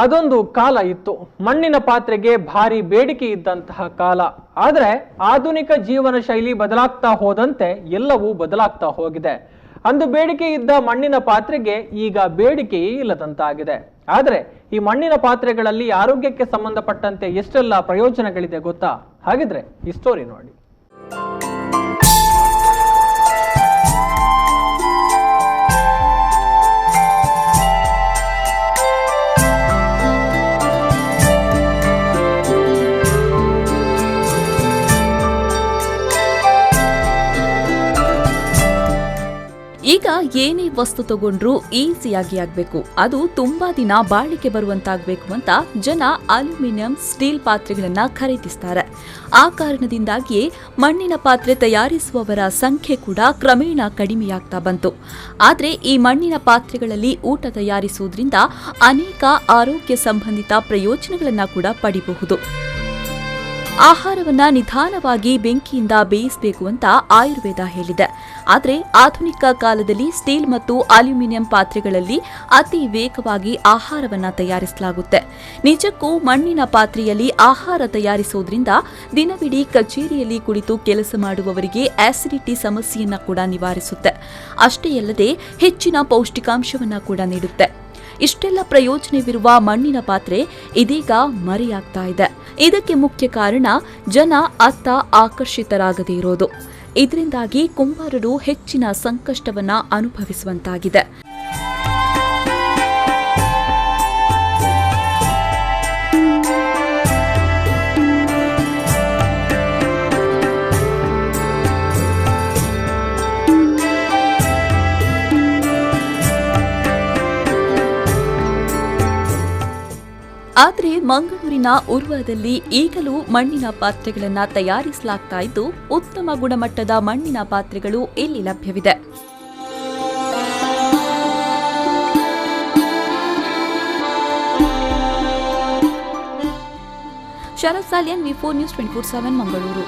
ಅದೊಂದು ಕಾಲ ಇತ್ತು. ಮಣ್ಣಿನ ಪಾತ್ರೆಗೆ ಭಾರಿ ಬೇಡಿಕೆ ಇದ್ದಂತಹ ಕಾಲ. ಆದರೆ ಆಧುನಿಕ ಜೀವನ ಶೈಲಿ ಬದಲಾಗ್ತಾ ಹೋದಂತೆ ಎಲ್ಲವೂ ಬದಲಾಗ್ತಾ ಹೋಗಿದೆ. ಅಂದು ಬೇಡಿಕೆ ಇದ್ದ ಮಣ್ಣಿನ ಪಾತ್ರೆಗೆ ಈಗ ಬೇಡಿಕೆಯೇ ಇಲ್ಲದಂತಾಗಿದೆ. ಆದರೆ ಈ ಮಣ್ಣಿನ ಪಾತ್ರೆಗಳಲ್ಲಿ ಆರೋಗ್ಯಕ್ಕೆ ಸಂಬಂಧಪಟ್ಟಂತೆ ಎಷ್ಟೆಲ್ಲ ಪ್ರಯೋಜನಗಳಿದೆ ಗೊತ್ತಾ? ಹಾಗಿದ್ರೆ ಈ ಸ್ಟೋರಿ ನೋಡಿ. ಈಗ ಏನೇ ವಸ್ತು ತಗೊಂಡ್ರೂ ಈಸಿಯಾಗಿ ಆಗ್ಬೇಕು, ಅದು ತುಂಬಾ ದಿನ ಬಾಳಿಕೆ ಬರುವಂತಾಗಬೇಕು ಅಂತ ಜನ ಅಲ್ಯೂಮಿನಿಯಂ, ಸ್ಟೀಲ್ ಪಾತ್ರೆಗಳನ್ನ ಖರೀದಿಸ್ತಾರೆ. ಆ ಕಾರಣದಿಂದಾಗಿಯೇ ಮಣ್ಣಿನ ಪಾತ್ರೆ ತಯಾರಿಸುವವರ ಸಂಖ್ಯೆ ಕೂಡ ಕ್ರಮೇಣ ಕಡಿಮೆಯಾಗ್ತಾ ಬಂತು. ಆದರೆ ಈ ಮಣ್ಣಿನ ಪಾತ್ರೆಗಳಲ್ಲಿ ಊಟ ತಯಾರಿಸುವುದರಿಂದ ಅನೇಕ ಆರೋಗ್ಯ ಸಂಬಂಧಿತ ಪ್ರಯೋಜನಗಳನ್ನ ಕೂಡ ಪಡೆಯಬಹುದು. ಆಹಾರವನ್ನ ನಿಧಾನವಾಗಿ ಬೆಂಕಿಯಿಂದ ಬೇಯಿಸಬೇಕು ಅಂತ ಆಯುರ್ವೇದ ಹೇಳಿದೆ. ಆದರೆ ಆಧುನಿಕ ಕಾಲದಲ್ಲಿ ಸ್ಟೀಲ್ ಮತ್ತು ಅಲ್ಯೂಮಿನಿಯಂ ಪಾತ್ರೆಗಳಲ್ಲಿ ಅತಿ ವೇಗವಾಗಿ ಆಹಾರವನ್ನ ತಯಾರಿಸಲಾಗುತ್ತೆ. ನಿಜಕ್ಕೂ ಮಣ್ಣಿನ ಪಾತ್ರೆಯಲ್ಲಿ ಆಹಾರ ತಯಾರಿಸುವುದರಿಂದ ದಿನವಿಡೀ ಕಚೇರಿಯಲ್ಲಿ ಕುಳಿತು ಕೆಲಸ ಮಾಡುವವರಿಗೆ ಆಸಿಡಿಟಿ ಸಮಸ್ಯೆಯನ್ನ ಕೂಡ ನಿವಾರಿಸುತ್ತೆ. ಅಷ್ಟೇ ಅಲ್ಲದೆ ಹೆಚ್ಚಿನ ಪೌಷ್ಟಿಕಾಂಶವನ್ನ ಕೂಡ ನೀಡುತ್ತೆ. ಇಷ್ಟೆಲ್ಲ ಪ್ರಯೋಜನವಿರುವ ಮಣ್ಣಿನ ಪಾತ್ರೆ ಇದೀಗ ಮರೆಯಾಗ್ತಾ ಇದೆ. ಇದಕ್ಕೆ ಮುಖ್ಯ ಕಾರಣ ಜನ ಅತ್ತ ಆಕರ್ಷಿತರಾಗದೇ ಇರೋದು. ಇದರಿಂದಾಗಿ ಕುಂಬಾರರು ಹೆಚ್ಚಿನ ಸಂಕಷ್ಟವನ್ನ ಅನುಭವಿಸುವಂತಾಗಿದೆ. ಆದರೆ ಮಂಗಳೂರಿನ ಉರ್ವದಲ್ಲಿ ಈಗಲೂ ಮಣ್ಣಿನ ಪಾತ್ರೆಗಳನ್ನ ತಯಾರಿಸಲಾಗ್ತಾ ಇದ್ದು, ಉತ್ತಮ ಗುಣಮಟ್ಟದ ಮಣ್ಣಿನ ಪಾತ್ರೆಗಳು ಇಲ್ಲಿ ಲಭ್ಯವಿದೆ. ಶರತ್ ಸಾಲಿಯನ್, ವಿ4 ನ್ಯೂಸ್ 24/7 ಮಂಗಳೂರು.